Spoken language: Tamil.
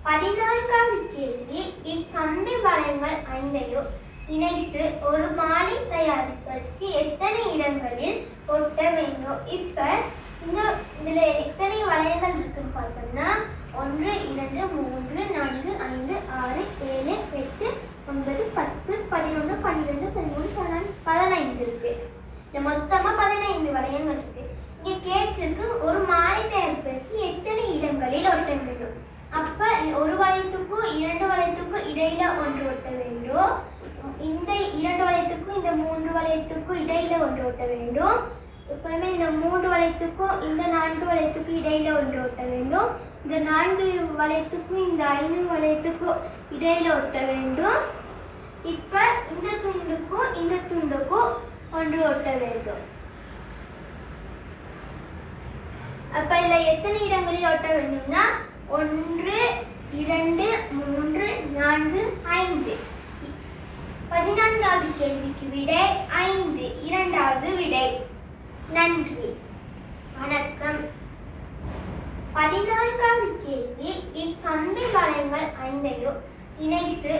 14வது கேள்வி, இக்கம்பி வளையங்கள் 5ஐயும் இணைத்து ஒரு மாலை தயாரிப்பதற்கு எத்தனை இடங்களில் ஒட்ட வேண்டும்? இப்ப இதுல எத்தனை வளையங்கள் இருக்குன்னு பார்த்தோம்னா 1 2 3 4 5 6 7 8 9 10 11 12 13 14 15 இருக்கு. இந்த மொத்தமா 15 வளையங்கள் இருக்கு. இங்க கேட்டிருக்கு ஒரு மாலை தயாரிப்பதற்கு எத்தனை இடங்களில் ஒட்ட வேண்டும். அப்ப ஒரு வளையத்துக்கும் 2 வளையத்துக்கும் இடையில ஒன்று ஒட்ட வேண்டும். இந்த 2 வளையத்துக்கும் இந்த 3 வளையத்துக்கும் இடையில ஒன்று ஒட்ட வேண்டும். அப்புறமே இந்த 3 வளையத்துக்கும் இந்த 4 வளையத்துக்கும் இடையில ஒன்று ஒட்ட வேண்டும். இந்த 4 வளையத்துக்கும் இந்த 5 வளையத்துக்கும் இடையில ஒட்ட வேண்டும். இப்ப இந்த துண்டுக்கும் இந்த துண்டுக்கும் ஒன்று ஒட்ட வேண்டும். அப்ப இதுல எத்தனை இடங்களில் ஒட்ட வேண்டும்னா 1 2 3 4 5. 14வது கேள்விக்கு விடை 5. 2வது விடை. நன்றி, வணக்கம். 14வது கேள்வி, இக்கம்பி வளையங்கள் 5ஐயும் இணைத்து